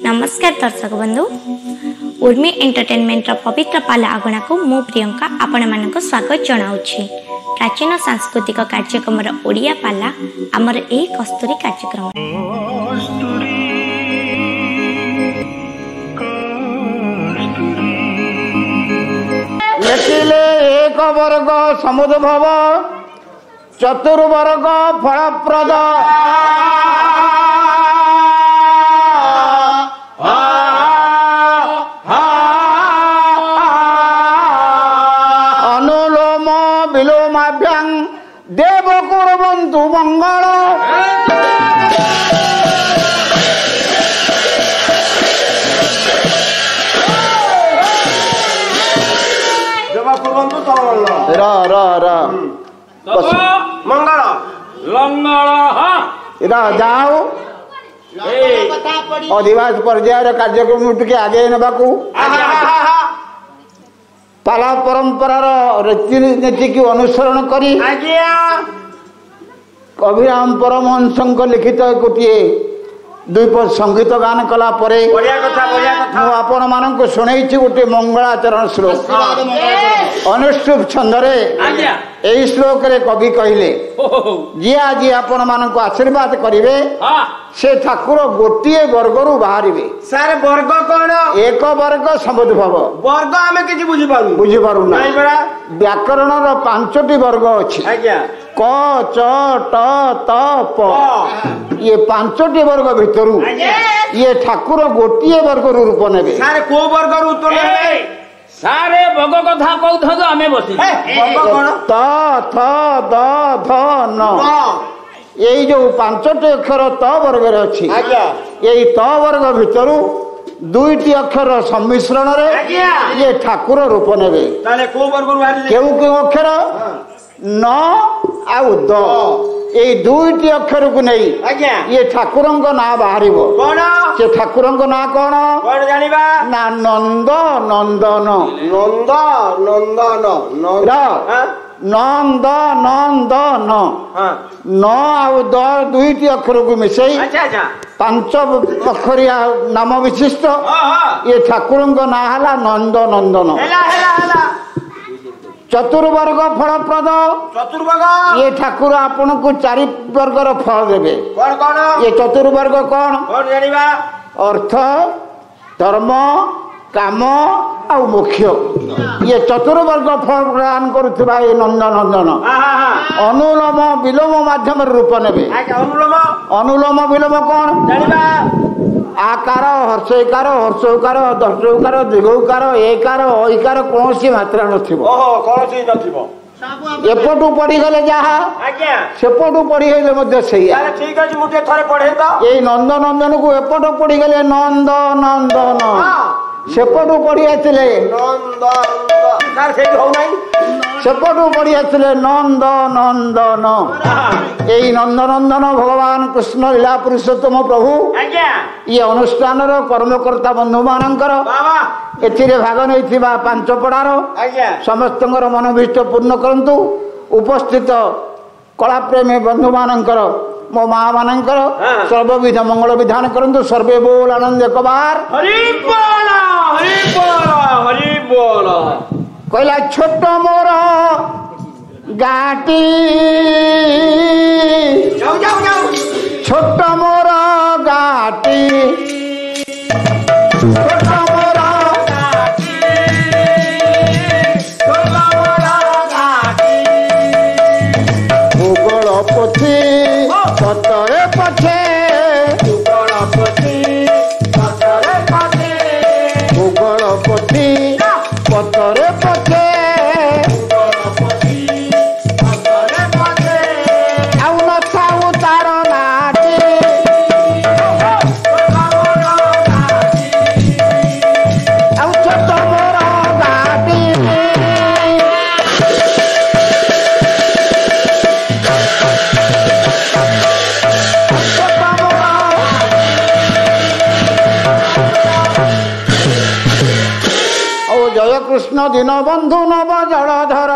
नमस्कार दर्शक बंधु उर्मी एंटरटेनमेंट पवित्र पाला आगणा को मु प्रियंका आपण मानक स्वागत जनाऊँगी। प्राचीन सांस्कृतिक कार्यक्रम ओडिया पाला आमर ए कस्तूरी कार्यक्रम लेखिले एक वर्ग समुद्भव चतुर्वर्ग फलप्रद अनुलोम विलोमाभ्यां देव कुर्वन्तु मंगल मंगल लंगल जाओ अधिवास पर्यायर कार्यक्रम टिके आगे नबाकू पाला परंपरार रीतिनीति की अनुसरण करी अभिराम परमहंस लिखित गोटे द्वीप संगीत गान कला परे आपण मानक शुणई गोटे मंगलाचरण श्लोक अनुष्टुप छंदरे यही श्लोक रे कवि कहले जी आज आपण मानक आशीर्वाद करिवे से ठाकुर गोटे वर्ग रु बाहर सारे वर्ग कौन एक वर्ग समुद्भव वर्ग आमे किछि बुझी पारु ना व्याकरण रो 5टी वर्ग अछि क च ट त प ये 5टी वर्ग भितरु ये ठाकुर गोटे वर्ग रु रूप नेबे सारे को वर्ग रु तो नेबे सारे भोग कथा कहू आमे बसी त थ द ध न यही जो 5टी अक्षर त वर्ग रे अछि यही त वर्ग भितरु 2टी अक्षर सम्मिश्रण रे ये ठाकुर रूप नेबे ताले को वर्ग रु बाहर केउ अक्षर न आउ द यही 2टी अक्षर को नहीं ये ठाकुरंक ना बाहर से ठाकुरंक ना कौन जानिबा ना नंद नंदन नंद नंदन नंद नंदन न आउ द 2टी अक्षर को मिसई 5 अक्षरिया नाम विशिष्ट ये ठाकुरंक ना हला नंद नंदन चतुर्वर्ग फलप्रद चतुर्वर्ग ये ठाकुर आपन को 4 वर्गर फल देवे ये चतुर्वर्ग कौन अर्थ धर्म काम आ मोक्ष ये चतुर्वर्ग फल प्रदान करुवा ये नंद नंदन अनुलोम विलोम माध्यम रूप नेबे अनुलोम विलोम कौन आकार हर्षकार हर्षकार दर्शकार दीर्घकार एकार ऐकार कौन सी मात्रा नथिबो एपटू पढ़ी गले जहा सेपटू पढ़ी गले ठीक अछि मुटे थरे पढ़े तो ये नंद नंदन को एपटू पढ़ी गले नंद नंदन सेपटू पढ़ी आथिले नंद सर से हो नहीं सेपटू पढ़ी आथिले नंद नंदन यही नंद नंदन भगवान कृष्ण लीला पुरुषोत्तम प्रभु ये अनुष्ठान कर्मकर्ता बंधु मानकर एथिरे भाग नहीं 5 पड़ार समस्त मनोभीष्ट पूर्ण करंतु उपस्थित कलाप्रेमी बंधु मानकर मो माँ मानकर सर्वविध मंगल विधान करंतु सर्वे बोल आनंद एक बार हरि बोल कहला छोट मोर गाटी छोट मोर गाटी छोट मोर भूगोल पोथी पतरे पछे भूगोल पोथी पतरे पछे आउ न थाउ तार नाटी आउ छोट मोर गाटी जय कृष्ण दीन बंधु नव जलधर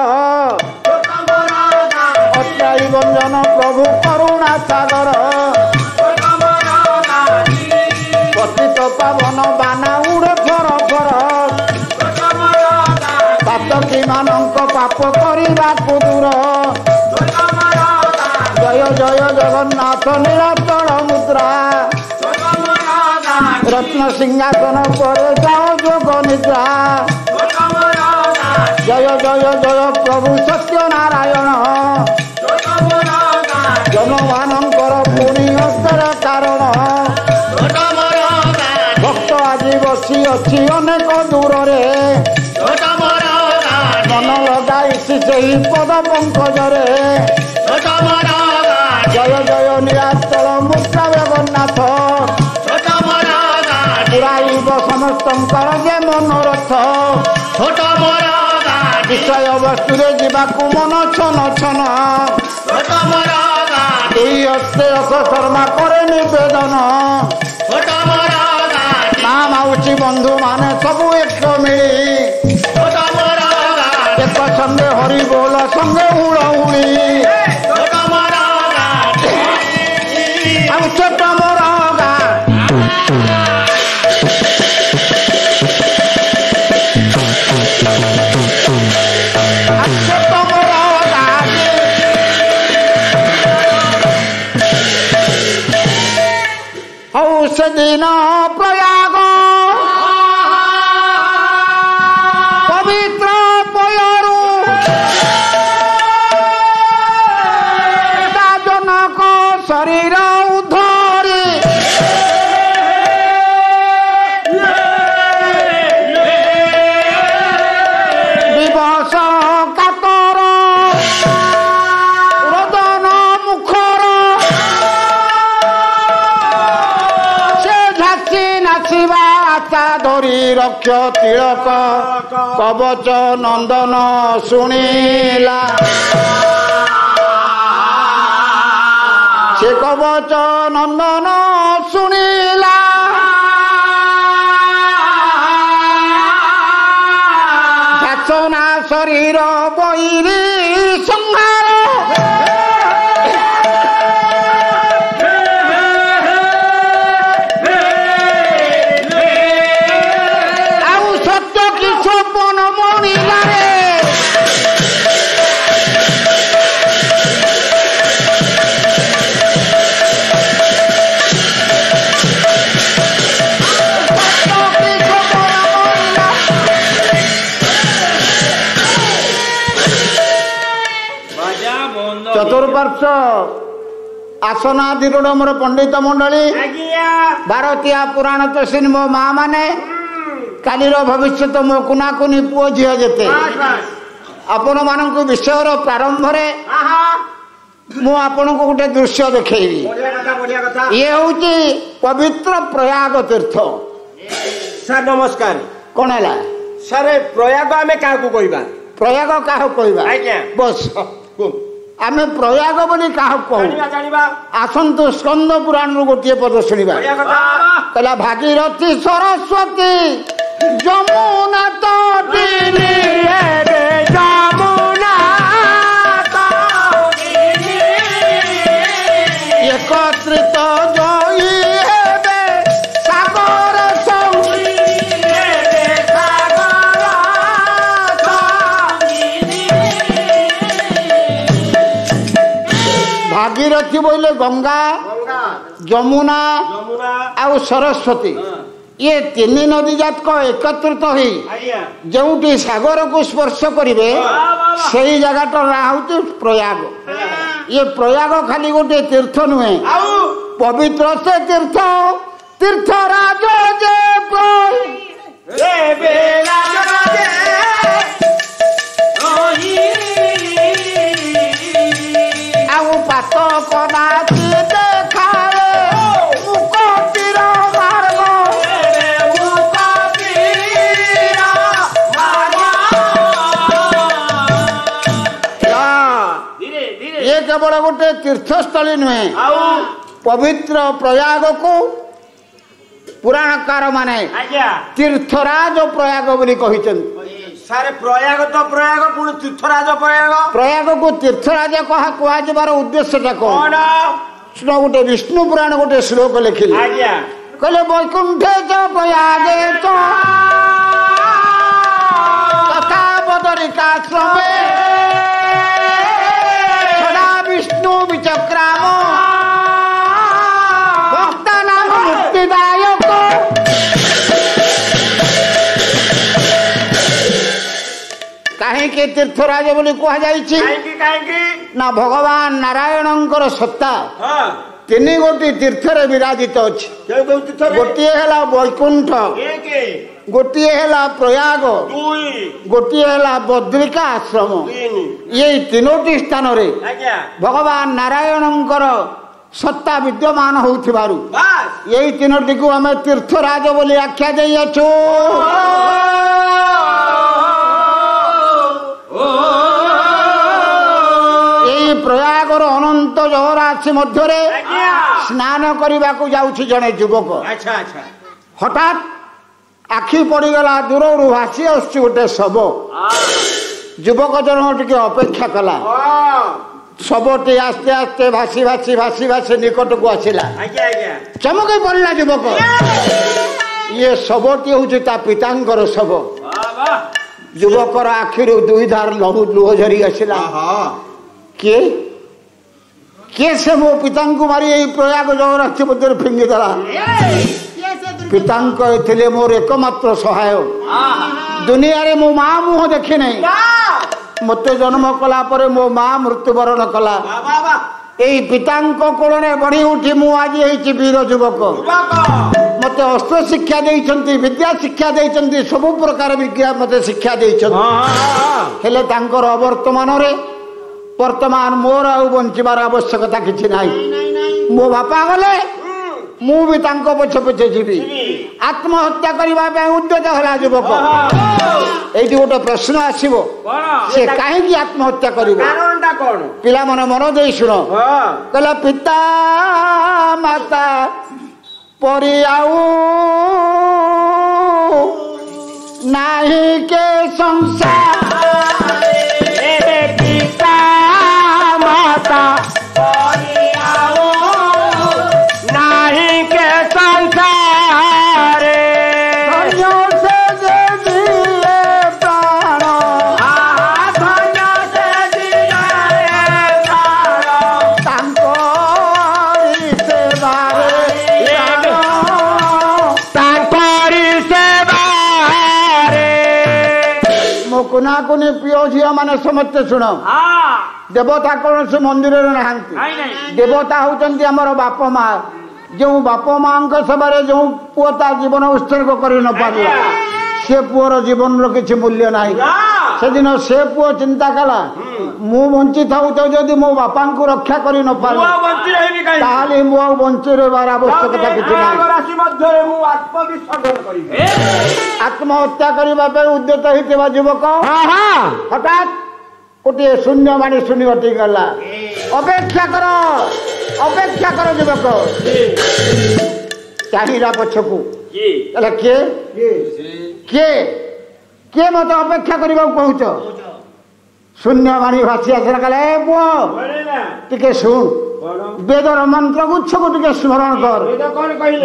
अत्यायी व्यंजन प्रभु करुणा सागर पतित पावन बाना उड़े फर फर पातकी मानक पाप करने दूर जय जय जगन्नाथ नीलाचल मुद्रा रत्न सिंहासन पर जाओ जोग निद्रा जय जय जय प्रभु सत्यनारायण जन मानकर पुणी हस्तर कारण भक्त आज बसी अच्छी अनेक दूर मन लगाई से पद पंकजरे जय जय नीलाचल मुद्रा जगन्नाथ पुराइब समस्तंकर जे मनोरथ विषय वस्तु जावाकू मन छन छन हस्ते रथ शर्मा करे निवेदन माँ माउसी बंधु माने सबू एक मिली एक संगे हरि बोल संगे हुड़हुड़ी छोट मोर दिन प्रयाग पवित्र पयरू जनक शरीर उद्धरी दिवस कातर रोदन मुखर धरी रक्ष तिलक कवच नंदन शुणिला से कवच नंदन शुणिला शासना शरीर बहिरी संहार चतुर्पार्श्व आसनाधिरूढ़ मोर पंडित मंडली भारतीय पुराण तो सिनेमा माँ माने कालीर भविष्य मो कुना कुनी पुओ झील जेते आपण मानक विषय प्रारंभ मु आपन को गोटे दृश्य देखी ये हूँ पवित्र प्रयाग तीर्थ। सर नमस्कार। कौन है सर प्रयाग आम क्या कहवा प्रयाग क्या कहवा बस आमे प्रयाग बोली क्या कहू आसतु स्कंद पुराण गोटे पद शुणा कहला भागीरथी सरस्वती जमुना तटिनी जमुना एकत्रित जई हेबे सागर भागीरथी बोले गंगा जमुना आउ सरस्वती ये तीन नदी जातक एकत्रित हो जो सागर को स्पर्श करेंगे से जगह ना हूँ प्रयाग। ये प्रयाग खाली गोटे तीर्थ नुहे पवित्र से तीर्थ तीर्थराज आउ पात कदा केवल गोटे तीर्थस्थली नुहे पवित्र प्रयाग को पुराणकार माने तीर्थराज प्रयाग बोली कहिचंती। सारे प्रयाग तो प्रयाग पुणी तीर्थराज प्रयाग को तीर्थराज कह उद्देश्य कौन गोटे विष्णु पुराण गोटे श्लोक लिखिले କହିଲେ ବୈକୁଣ୍ଠେ च प्रयागे च तथा बदरिकाश्रमे सदा विष्णु विचक्राम भक्तानां मुक्तिदायक। काहेकि तीर्थराज बोली कह जाइछि ना भगवान नारायणंकर सत्ता तीन गोटी तीर्थरे विराजित अछि। गोटे है वैकुंठ, गोटे है प्रयाग, गोटे है बद्रिका आश्रम। ये तीनोटी स्थान रे भगवान नारायणंकर सत्ता विद्यमान होउथिबारु यही तीनोटी को आमे तीर्थराज बोली आख्या देई अछु। प्रयागर अनंत जलराशि मध्य स्नान करने को जाऊँगी जड़े युवक। हठात आखि पड़गला दूर भासी आस गोटे शव। युवक जन टे अपेक्षा कला शवटी आस्ते आस्ते भासी भासी भासी भासी निकट को आसला। चमक पड़ा युवक ये शवटी हूँ पितांकर शव। युवकर आखिर दुई धार लुह झरी आसला। किए किए से मो पिता को मारी यही प्रयाग जगराष्ट्र मध्य फिंगिदेला। पिता मोर एकमात्र सहाय दुनिया रे मो माँ मुह देखी नहीं। मत जन्म कला परे मो माँ मृत्युवरण कला। यही पिता कोल बढ़ी उठी मु आज वीर युवक। मत अस्त्र शिक्षा देइछंती, विद्या शिक्षा देइछंती, सब प्रकार विद्या मत शिक्षा देइछंती। हेले तांकर अवर्तमान रे वर्तमान मोर आ बंचार आवश्यकता किसी ना। मो बापा गले मु भी पछे पछे जीवी। आत्महत्या करने उद्यत है युवक। ये गोटे प्रश्न आसो से कहीं आत्महत्या कर पिला मन मन दे शुण। कहला पिता माता परि आउ नाही के संसार नहीं के संसार धन्यो से दिए प्राण धन्यो से दिए प्राण तांकोरी सेवारे मो कुना कुनी पिओ झिया माने समस्त शुण। देवता कौन से मंदिर नहांती। देवता होचंती हमर बाप माँ। जो बाप माँ सेवारे जो पुओ ता जीवन उत्सर्ग कर न पारा से पुओर जीवन किसी मूल्य ना। से दिन से पुओ चिंता कला मु बंची था जदि मो बापा को रक्षा कर न पारे मु बंची रहार आवश्यकता किसी ना। आत्महत्या करने उद्यत होता युवक हठात गोटे शून्यवाणी शुणी हटी गला। अपेक्षा कर युवक चाहिला पछकू किए किए किए मत अपेक्षा करने कहूच। शून्यवाणी भाषी आसला कहला ए पुओ टिके शुण वेदर मंत्र गुच्छ को टिके स्मरण कर।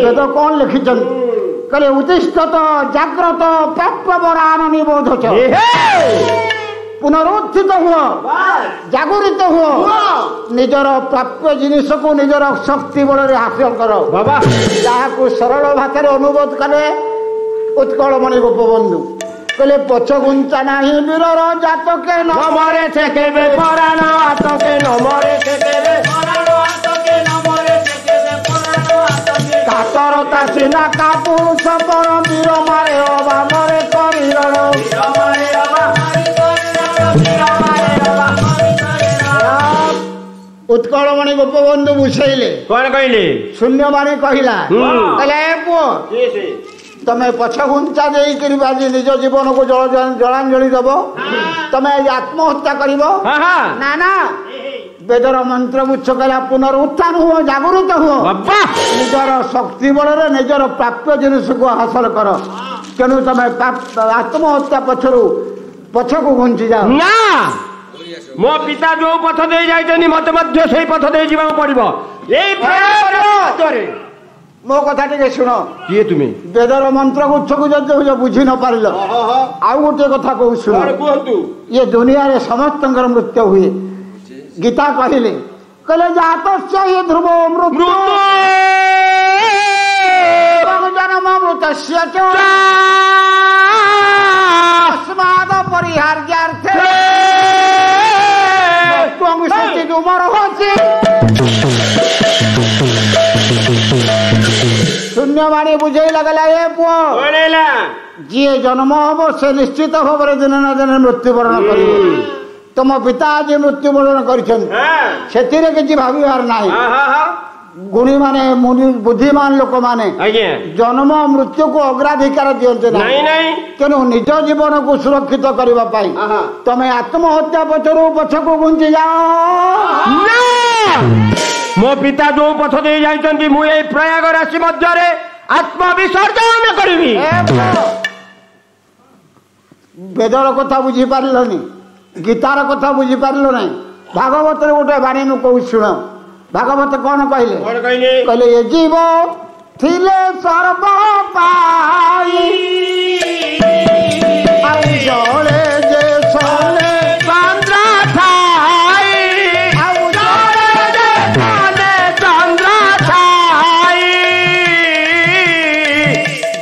वेद कौन लिखिछन कहले उत्तिष्ठत जाग्रत प्राप्य वरान निबोध पुनरुत्थित हुआ जागृत हुआ निजर प्राप्य जिनिस को निजर शक्ति बल हासिल कर बाबा। जहाँ को सरल भाषा अनुरोध कले उत्कलमणि गोपबंधु कहले पछ गुंचा नाही वीरर जातके नमरे ठेकेबे पराण आतके नमरे ठेकेबे पराण आतके नमरे ठेकेबे पराण आतके कातरता सिना कापुरुष पर वीर मारे अबा मरे करिरण वीर मारे अबा उत्कलमणि गोपबंधु बुझेले कौन कहले शून्यवाणी कहला कहले पुओ तमें पछ घुंचा आज निज जीवन को जलांजलि दब तमें आत्महत्या कर ना ना वेदर मंत्र गुच्छ कला पुनरुत्थान हुआ जागृत हुआ निजर शक्ति बल निजर प्राप्य जिनिस को हासिल कर। तेणु तमें आत्महत्या पछ को घुंची जाओ ना। मो पिता जो पथ दे जाइछनि मते मध्य सेही पथ दे जीवा पड़िबो। मो कथा टिके शुण किए तुम्हें वेदर मंत्र गुच्छकु जब बुझी न पार आउ गोटे कथा कहू शुण ये दुनिया रे समस्त मृत्यु हुए गीता कहले कहले जात ये ध्रुव मृत्यु जन्म मृतस्य अस्माद परिहार्यार्थे उमर होची शून्यवाणी बुझे लगला ये पुओ जी जन्म हम से निश्चित भाव दिन न दिन मृत्युवरण कर तुम पिता आज मृत्युवरण कर किसी भावार ना गुणी माने मुनि बुद्धिमान लोक माने जन्म मृत्यु को अग्राधिकार दियंते तेणु निज जीवन को सुरक्षित करने तमें आत्महत्या पछरू पछकू घुंची जाओ मो पिता जो पथ दे जाइछन्ती मु ए प्रयाग राशि मध्य आत्मविसर्जन करी वेदर कथा बुझी पारलनी गीतार कथा बुझी पारल ना भागवत गोटे बाणी मु कहू शुण भागवत कौन कहले कहले ये जीव थिले सर्व पाई आउ जले जे सोले चंद्र थाई आउ जले जे सोले चंद्र थाई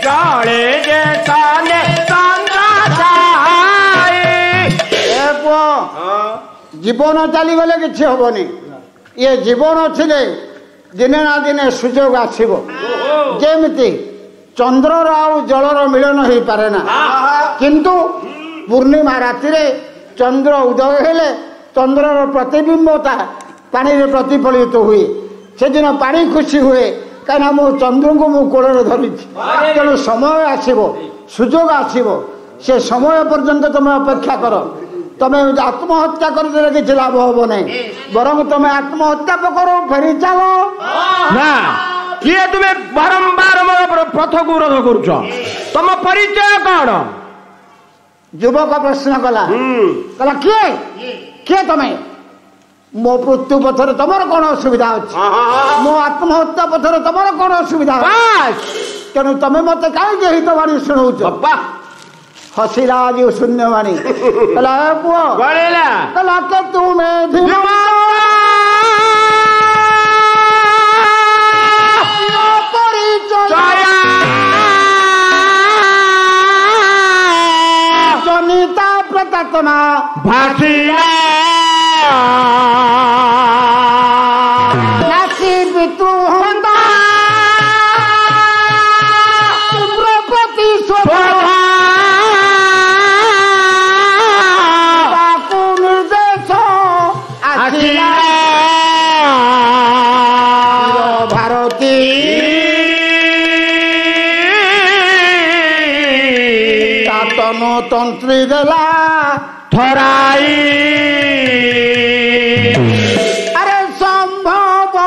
जले जे सोले चंद्र थाई ए पुओ जीवन चली गले किछि होबनी ये जीवन थिले दिने ना दिने सुजोग आसीबो जेमिति चंद्रर आउ जलर मिलन हो पारे ना किंतु पूर्णिमा राति रे चंद्र उदय हेले चंद्रर प्रतिबिंबता पानी रे प्रतिफलित हुए से दिन पानी खुशी हुए कहीं मो चंद्र को मु कोल धरी तेणु समय आसीबो सुजोग आसीबो से समय पर्यंत तुम अपेक्षा कर तमें आत्महत्या कर किसी लाभ हम नहीं बरं तुम्हें आत्महत्या करो फेरी चलो ना किए तुम्हें बारंबार मोर पथ को रोध करुछ तुम परिचय कौन युवक प्रश्न कला कहला किए किए तमें मो मृत्यु पथर तुमर कौन असुविधा अच्छी मो आत्महत्या पथर तुमर कौन असुविधा तेणु तुम मत कहीं हित बाणी शुणाऊच हसीला आज शून्यवाणी कहला पुओ कहला के तुम्हें जनिता प्रतात्मा भाषिया नासी पितृ होंदा प्रपति भारती तातनो तंत्री देला थराई अरे संभव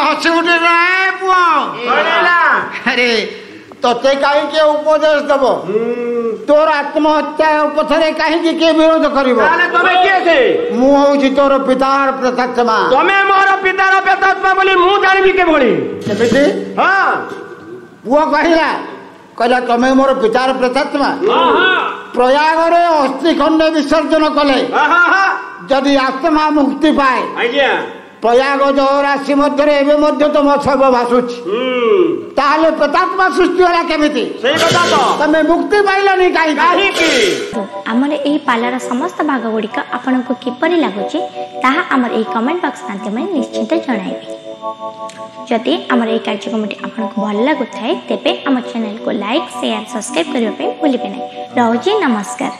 हसी उठे अरे ते कहीं उपदेश दब तोर आत्महत्या पथरे कहीं किए विरोध कर तोर पितार प्रेतात्मा तमें मोर पितार प्रेतात्मा बोली मु जानिबी के भली हां पुओ कहला कहला तमें मोर पितार प्रेतात्मा प्रयाग रे अस्थि खंड विसर्जन कले जदि आत्मा मुक्ति पाए प्रयागज राशि मध्य एवं मध्य तुम शव भासुची ताहले प्रेतात्मा सृष्टि होला केमिति तमे मुक्ति पाइलनी कहीं आमर यही पालार समस्त भाग गुड़िक आपण को किपरि लागुची ताहा आमर यही कमेंट बॉक्स माध्यम निश्चित जणाइबे। जदि आमर यही कार्यक्रमटी आपको भल लगुए तेबे आम चैनल को लाइक शेयर सब्सक्राइब करने भूलिए नहीं। रहुची नमस्कार।